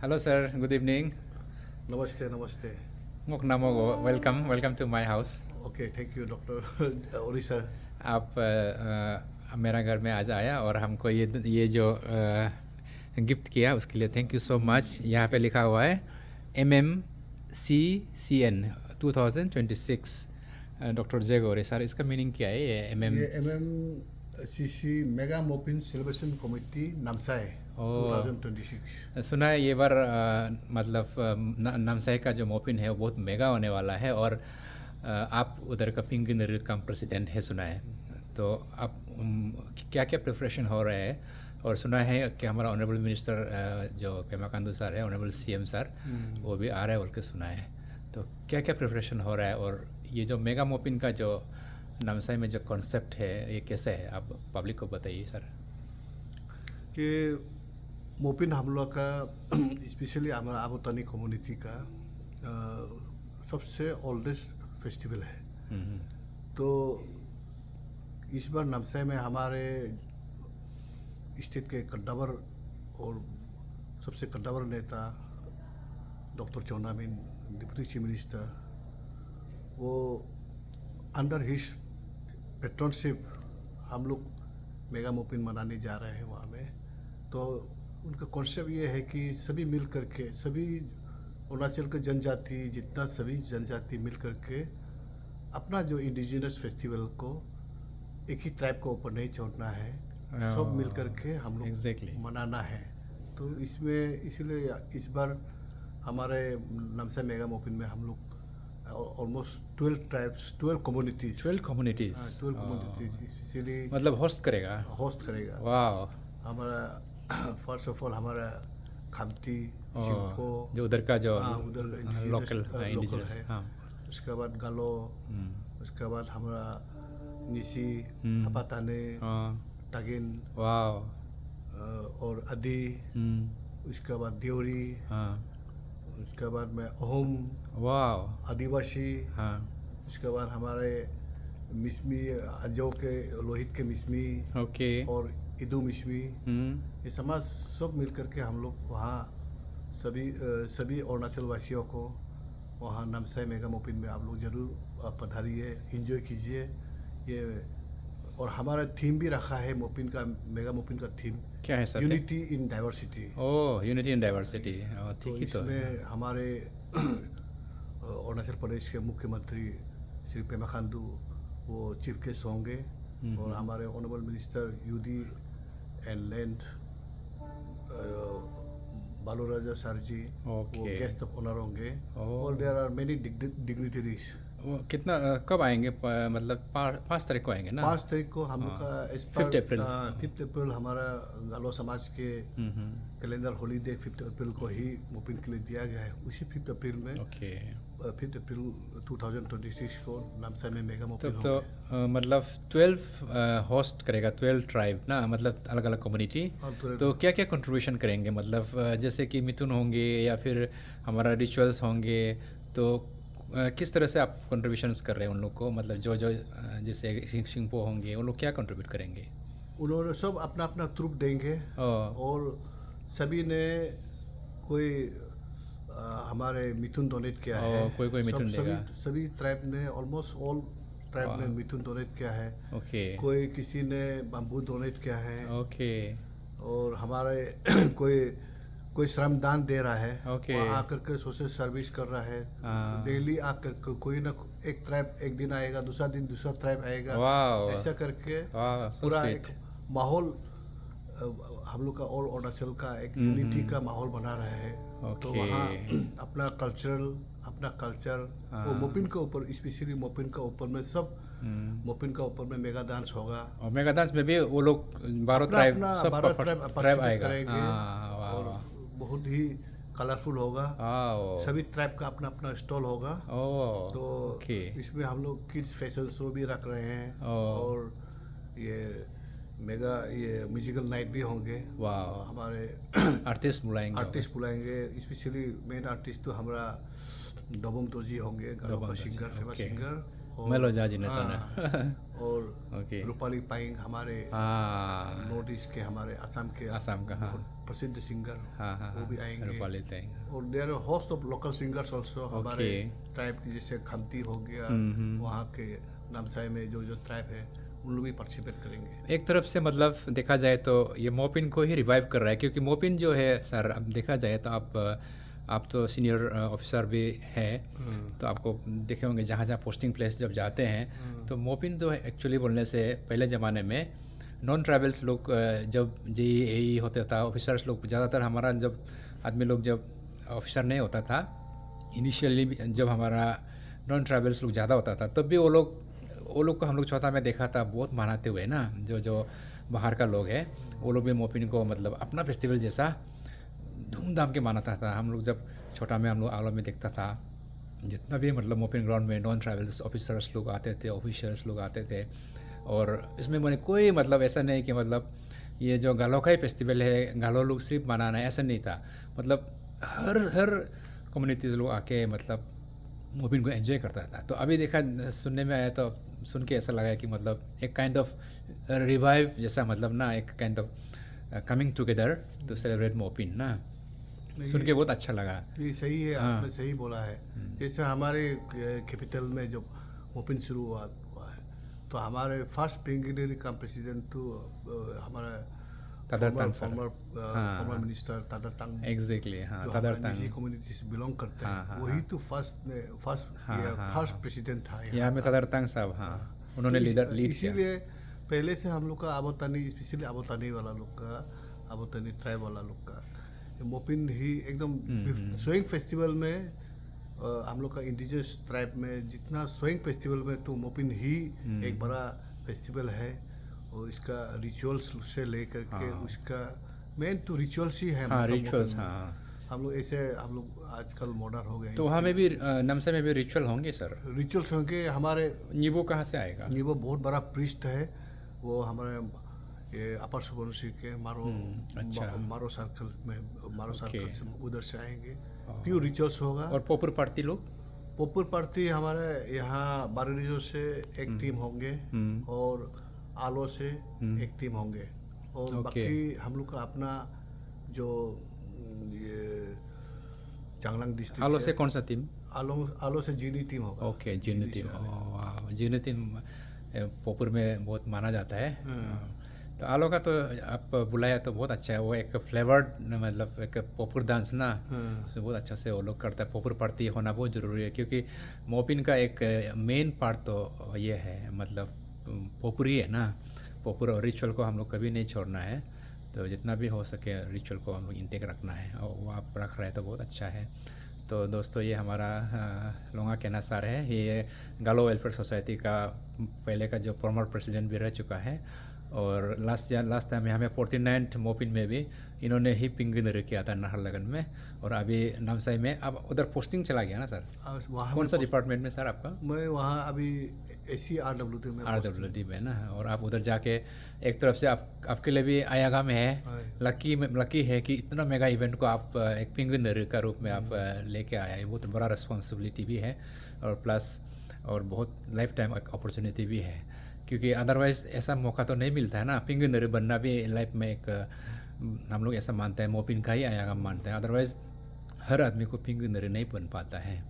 Hello, sir. Good evening. Namaste, namaste. Ngok Namogo. Welcome to my house. Okay, thank you, Dr. Ori sir. आप मेरा घर में आज आया और हमको ये जो गिफ्ट किया उसके लिए थैंक यू सो मच। यहाँ पे लिखा हुआ है MMCCN 2026 डॉक्टर जय गौरी सर, इसका मीनिंग क्या है ये ये MMCC mega Mopin celebration committee Namsai 2026। सुना है ये बार मतलब नामसाई का जो मोपिन है वो बहुत मेगा होने वाला है और आप उधर का पिंगनर का प्रेसिडेंट है सुना है। तो आप क्या क्या प्रिपरेशन हो रहा है? और सुना है कि हमारा ऑनरेबल मिनिस्टर जो पेमा खांडू सर है, ऑनरेबल CM सर, वो भी आ रहा है बोल के सुना है। तो क्या क्या प्रिपरेशन हो रहा है और ये जो मेगा मोपिन का जो नामसाई में जो कॉन्सेप्ट है ये कैसे है, आप पब्लिक को बताइए सर। कि मोपिन हम लोग का स्पेशली हमारा आबोतानी कम्युनिटी का सबसे ओल्डेस्ट फेस्टिवल है। तो इस बार नामसाई में हमारे स्टेट के कद्दावर और सबसे कद्दावर नेता डॉक्टर चौनामिन डिप्टी चीफ मिनिस्टर, वो अंडर हिज पेट्रनशिप हम लोग मेगा मोपिन मनाने जा रहे हैं वहाँ में। तो उनका कॉन्सेप्ट ये है कि सभी मिल करके, सभी अरुणाचल के जनजाति जितना सभी जनजाति मिल करके अपना जो इंडिजिनस फेस्टिवल को एक ही ट्राइब को ऊपर नहीं छोड़ना है, सब मिल करके हम लोग मनाना है। तो इसमें इसलिए इस बार हमारे नामसाई मेगा मोपिन में हम लोग ऑलमोस्ट 12 ट्राइब्स, 12 कम्युनिटीज स्पेशली मतलब होस्ट करेगा। वाह। हमारा फर्स्ट ऑफ ऑल हमारा खामती शिल्पो जो उधर का जो उधर लोकल इंडिजिनस है। उसके बाद गालो, उसके बाद हमारा निशी, हपाताने, तागिन, और आदि, उसके बाद देवरी, उसके बाद में अहोम, आदिवासी, उसके बाद हमारे मिसमी अजो के लोहित के मिसमी, और इदू मिसमी, ये समाज सब मिल करके हम लोग वहाँ सभी अरुणाचल वासियों को वहाँ नामसाई मेगा मोपिन में आप लोग ज़रूर पधारिए, एंजॉय कीजिए ये। और हमारा थीम भी रखा है मोपिन का, मेगा मोपिन का थीम क्या है sir? Unity in diversity. Unity in diversity, ठीक ही तो है। इसमें हमारे अरुणाचल प्रदेश के मुख्यमंत्री श्री पेमा खांडू वो चीफ गेस्ट होंगे, और हमारे honourable minister UD and land Baluraja sir ji वो गेस्ट ऑफ ऑनर होंगे, और देयर आर मेनी डिग्निटरीज। कितना कब आएंगे? मतलब 5 तारीख को आएंगे ना? 5 तारीख को हम लोग का 5 अप्रैल हमारा गालो समाज के कैलेंडर हॉलीडे 5 अप्रैल को ही मोपिन के लिए दिया गया है। उसी 5 अप्रैल में 5 अप्रैल 2026 को नामसाई में मेगा मोपिन तो मतलब 12 होस्ट करेगा, 12 ट्राइब ना, मतलब अलग अलग कम्युनिटी। तो क्या क्या कंट्रीब्यूशन करेंगे? मतलब जैसे कि मिथुन होंगे या फिर हमारा रिचुअल्स होंगे, तो किस तरह से आप कंट्रीब्यूशंस कर रहे हैं उन लोग को? मतलब जो जैसे सिंगपो होंगे उन लोग क्या कंट्रीब्यूट करेंगे? उन्होंने सब अपना अपना ट्रूप देंगे, और सभी ने कोई हमारे मिथुन डोनेट किया है, कोई मिथुन देगा। सभी ट्राइब ने, ऑलमोस्ट ऑल ट्राइब ने मिथुन डोनेट किया है। कोई किसी ने बम्बू डोनेट किया है। और हमारे कोई श्रमदान दे रहा है, वहाँ आकर के सोशल सर्विस कर रहा है। डेली आकर कोई ना एक ट्राइब एक दिन आएगा, दूसरा दिन दूसरा ट्राइब आएगा, ऐसा करके पूरा एक माहौल हम लोग का ऑल अरुणाचल का एक यूनिटी का माहौल बना रहा है। तो वहाँ अपना कल्चर वो मोपिन के ऊपर, स्पेशली मोपिन का ऊपर में सब मोपिन का ऊपर में मेगा डांस होगा, और मेगा डांस में भी वो लोग 12 ट्राइब करेंगे, और बहुत ही कलरफुल होगा। सभी ट्राइब का अपना अपना स्टॉल होगा। तो इसमें हम लोग किड्स फैशन शो भी रख रहे हैं, और ये म्यूजिकल नाइट भी होंगे। हमारे आर्टिस्ट बुलाएंगे। स्पेशली मेन आर्टिस्ट तो हमारा डोबम तोजी होंगे, फेमस सिंगर, मेलोजा जी ने तो ना और ओके रूपाली पाइंग हमारे हाँ नॉर्थ ईस्ट के, हमारे असम के आसाम का हाँ बहुत प्रसिद्ध सिंगर, हाँ हाँ वो भी आएंगे। रूपाली तैंग और there are host of local singers also हमारे ट्राइब की, जैसे खमती हो गया, वहाँ के नामसाई में जो जो ट्राइब है उन लोग भी पार्टिसिपेट करेंगे। एक तरफ से मतलब देखा जाए तो ये मोपिन को ही रिवाइव कर रहा है, क्योंकि मोपिन जो है सर, अब देखा जाए तो आप तो सीनियर ऑफिसर भी है, तो आपको देखे होंगे जहाँ जहाँ पोस्टिंग प्लेस जब जाते हैं तो मोपिन तो एक्चुअली बोलने से पहले ज़माने में नॉन ट्राइबल्स लोग जब JEE होता था, ऑफिसर्स लोग ज़्यादातर हमारा जब आदमी लोग जब ऑफिसर नहीं होता था इनिशियली, जब हमारा नॉन ट्राइबल्स लोग ज़्यादा होता था तब भी वो लोग को हम लोग चौथा में देखा था बहुत मनाते हुए ना, जो बाहर का लोग है वो लोग भी मोपिन को मतलब अपना फेस्टिवल जैसा धूमधाम के मनाता था। हम लोग जब छोटा में हम लोग आलो में देखता था, जितना भी मतलब मोपिन ग्राउंड में नॉन ट्राइबल्स ऑफिसर्स लोग आते थे, ऑफिसर्स लोग आते थे, और इसमें मैंने कोई मतलब ऐसा नहीं कि मतलब ये जो गालो का ही फेस्टिवल है गालो लोग सिर्फ मनाना है, ऐसा नहीं था। मतलब हर कम्युनिटीज़ लोग आके मतलब मोपिन को एंजॉय करता था। तो अभी देखा सुनने में आया तो सुन के ऐसा लगा कि मतलब एक काइंड ऑफ रिवाइव जैसा, मतलब ना एक kind of coming together to celebrate Mopin ना, सुन के बहुत अच्छा लगा। ये सही है, आपने सही बोला है। जैसे हमारे कैपिटल में जब मोपिन शुरू हुआ है तो हमारे फर्स्ट पिंगिनरी का प्रेसिडेंट तो हमारा तादर तांग सर, फॉर्मर मिनिस्टर तादर तांग, एग्जैक्टली हाँ, जो तादर हमारे तांग निजी कम्युनिटी से बिलोंग करते हैं, वही तो फर्स्ट प्रेसिडेंट था यहाँ में तादर तांग साहब, हाँ उन्होंने लीड किया। इसीलिए पहले से हम लोग का आबोतानी, स्पेशली आबोतानी वाला लोग का, आबोतानी ट्राइब वाला लोग का मोपिन ही एकदम स्विंग फेस्टिवल में, हम लोग का इंडिजिनस ट्राइब में जितना स्विंग फेस्टिवल में तो मोपिन ही एक बड़ा फेस्टिवल है। और इसका रिचुअल्स से लेकर के उसका मेन तो रिचुअल्स ही है। हाँ रिचुअल्स, हाँ हम लोग ऐसे, हम लोग आजकल मॉडर्न हो गए तो वहाँ में भी नमसा में भी रिचुअल होंगे सर? रिचुअल्स होंगे। हमारे नीबो कहाँ से आएगा? नीबो बहुत बड़ा प्रीस्ट है, वो हमारे ये अपर सुबनसिरी के मारो सर्कल में, मारो सर्कल से उधर से आएंगे। प्योर रिचुअल्स होगा। और पोपुर पार्टी लोग? पोपुर पार्टी हमारे यहाँ बारिजो से एक टीम होंगे और आलो से एक टीम होंगे, और बाकी हम लोग का अपना जो ये चांगलांग डिस्ट्रिक्ट आलो से कौन सा टीम? आलो से जीनी टीम होगा। ओके, जीनी टीम, जीनी टीम पोपुर में बहुत माना जाता है। तो आलो का तो आप बुलाया तो बहुत अच्छा है, वो एक फ्लेवर्ड मतलब एक पोपुर डांस ना, उसमें बहुत अच्छा से वो लोग करता है। पोपुर पार्टी होना बहुत ज़रूरी है, क्योंकि मोपिन का एक मेन पार्ट तो ये है, मतलब पोपुर ही है ना। पोपुर और रिचुअल को हम लोग कभी नहीं छोड़ना है, तो जितना भी हो सके रिचुअल को हम लोग इंटेक रखना है, और वो आप रख रहे हैं तो बहुत अच्छा है। तो दोस्तों ये हमारा लोंगा केना सर है, ये गालो वेलफेयर सोसाइटी का पहले का जो फॉर्मर प्रेसिडेंट भी रह चुका है, और लास्ट टाइम हमें 49 मोपिन में भी इन्होंने ही पिंगिनरी किया था नाहरलगन में, और अभी नामसाई में अब उधर पोस्टिंग चला गया ना सर? कौन सा डिपार्टमेंट में सर आपका? मैं वहाँ अभी RWD में ना, और आप उधर जाके एक तरफ से आपके लिए भी आयागा में है, लकी है कि इतना मेगा इवेंट को आप एक पिंगिनरी का रूप में आप लेके आया है। बहुत बड़ा रिस्पॉन्सिबिलिटी भी है, और प्लस और बहुत लाइफ टाइम अपॉर्चुनिटी भी है, क्योंकि अदरवाइज़ ऐसा मौका तो नहीं मिलता है ना। पिंगिनरी बनना भी लाइफ में एक, हम लोग ऐसा मानते हैं मोपिन का ही आयागम मानते हैं, अदरवाइज़ हर आदमी को पिंगिनरी नहीं बन पाता है।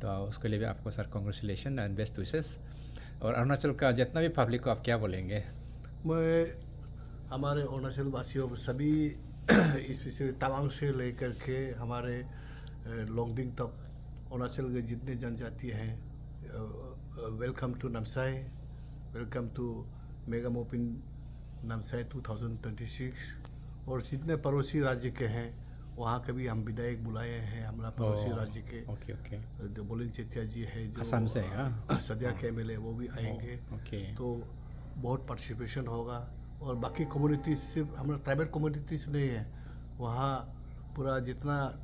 तो उसके लिए भी आपको sir congratulation and best wishes. और अरुणाचल का जितना भी पब्लिक को आप क्या बोलेंगे? मैं हमारे अरुणाचल वासियों सभी स्पेशली तवांग से लेकर के हमारे लोंगडिंग तक अरुणाचल के जितने जनजाति हैं, welcome to Namsai, welcome to mega Mopin Namsai 2026। और जितने पड़ोसी राज्य के हैं वहाँ के भी हम विधायक बुलाए हैं, हमारा पड़ोसी राज्य के। ओके जो बोलिन चेतिया जी है जो असम से है, सदिया के MLA, वो भी आएंगे। तो बहुत पार्टिसिपेशन होगा। और बाकी कम्युनिटीज, सिर्फ हमारा ट्राइबल कम्युनिटीज नहीं है, वहाँ पूरा जितना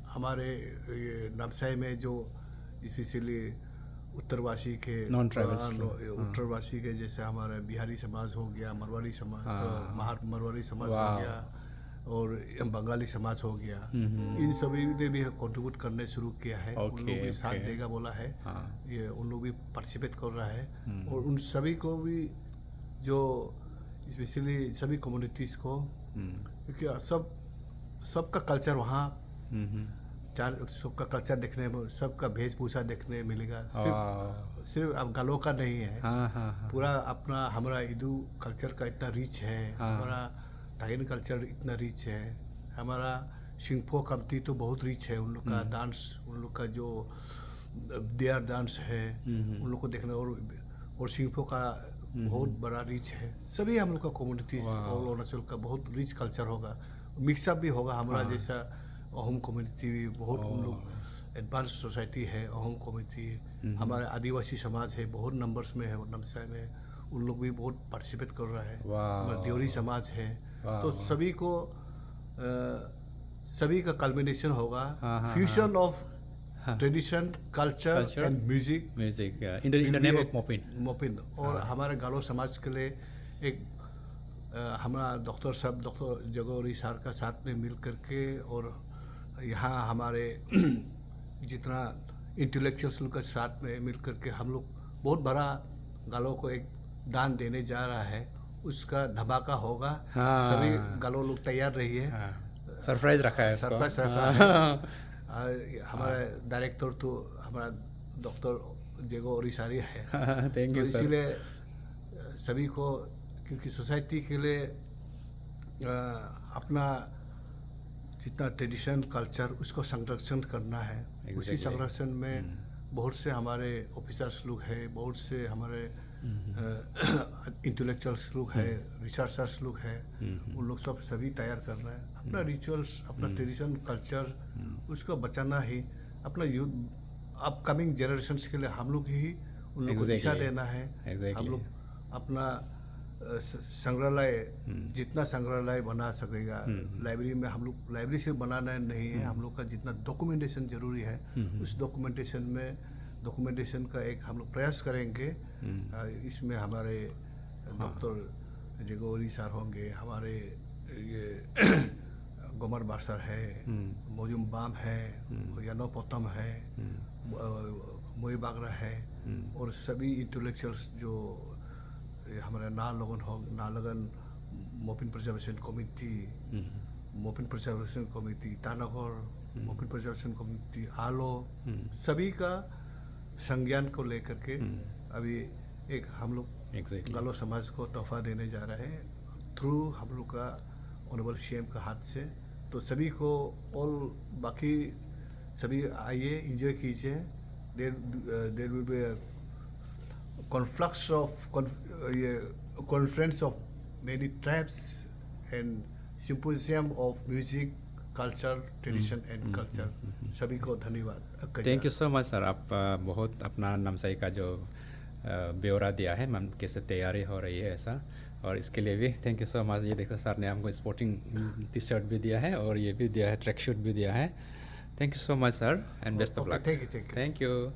हमारे ये नामसाई में जो स्पेशली उत्तरवासी के, नॉन ट्राइबल्स, उत्तरवासी के जैसे हमारे बिहारी समाज हो गया, मरवाड़ी समाज, मरवाड़ी समाज हो गया, और बंगाली समाज हो गया, इन सभी ने भी कंट्रीब्यूट करने शुरू किया है। उन ओके, लोग भी साथ ओके। देगा बोला है। हाँ। ये उन लोग भी पार्टिसिपेट कर रहा है और उन सभी को भी जो स्पेशली सभी कम्युनिटीज़ को, क्योंकि सबका कल्चर वहाँ सबका कल्चर देखने में, सबका वेशभूषा देखने मिलेगा। सिर्फ अब गालो का नहीं है, हाँ हाँ हाँ पूरा अपना हमारा इदू कल्चर का इतना रिच है, हमारा टाइन कल्चर इतना रिच है, हमारा शिंगफो कम्टी तो बहुत रिच है। उन लोग का डांस, उन लोग का जो देयर डांस है, उन लोग को देखना, और शिंगफो का बहुत बड़ा रिच है। सभी हम लोग का कम्युनिटीज और अरुणाचल का बहुत रिच कल्चर होगा, मिक्सअप भी होगा। हमारा जैसा अहोम कम्युनिटी भी बहुत, उन लोग एडवांस सोसाइटी है। अहोम कम्युनिटी, हमारे आदिवासी समाज है, बहुत नंबर्स में है नामसाई में, उन लोग भी बहुत पार्टिसिपेट कर रहा है। हमारा देवरी समाज है। तो सभी को सभी का कल्बिनेशन होगा, fusion of tradition, culture and music in the name of Mopin. और हमारे गालो समाज के लिए एक हमारा डॉक्टर जगोरी सर का साथ में मिल करके, और यहाँ हमारे जितना इंटेलेक्चुअल्स के साथ में मिल करके हम लोग बहुत बड़ा गालों को एक दान देने जा रहा है। उसका धमाका होगा। सभी गालों लोग तैयार रहिए। सरप्राइज रखा है, सरप्राइज रखा है। हमारा डायरेक्टर तो हमारा डॉक्टर जेगो ओरिसारी है। थैंक यू तो सर। इसीलिए सभी को, क्योंकि सोसाइटी के लिए अपना जितना ट्रेडिशन कल्चर उसको संरक्षण करना है। उसी संरक्षण में बहुत से हमारे ऑफिसर्स लोग हैं, बहुत से हमारे इंटेलेक्चुअल्स लोग हैं, रिसर्चर्स लोग हैं, उन लोग सब सभी तैयार कर रहे हैं। अपना रिचुअल्स, अपना ट्रेडिशन कल्चर उसको बचाना ही अपना यूथ अपकमिंग जनरेशन्स के लिए हम लोग ही उन लोग को दिशा देना है। हम लोग अपना संग्रहालय, जितना संग्रहालय बना सकेगा, लाइब्रेरी में हम लोग लाइब्रेरी से बनाना नहीं है, हम लोग का जितना डॉक्यूमेंटेशन जरूरी है उस डॉक्यूमेंटेशन का एक हम लोग प्रयास करेंगे। इसमें हमारे डॉक्टर जेगोरी सर होंगे, हमारे ये गोमर बासर है, मोजुम बाम है, यानो पोतम है, मोई बागरा है, और सभी इंटेलेक्चुअल्स जो हमारे Nalgan Mopin preservation committee, Mopin preservation committee Tanagaur, Mopin preservation committee Aalo, सभी का संज्ञान को लेकर के अभी एक हम लोग गालो समाज को तोहफा देने जा रहे हैं थ्रू हम लोग का ऑनरेबल सीएम का हाथ से। तो सभी को और बाकी सभी आइए, एंजॉय कीजिए। There will be conference of many tribes and symposium of music, culture, tradition and culture। सभी को धन्यवाद। Thank you so much sir. आप बहुत अपना नामसाई का जो ब्यौरा दिया है, मैम कैसे तैयारी हो रही है ऐसा, और इसके लिए भी थैंक यू सो मच। ये देखो सर ने हमको स्पोर्टिंग टी शर्ट भी दिया है और ये भी दिया है, ट्रैक शूट भी दिया है। Thank you so much sir and best of luck. Thank you. Thank you.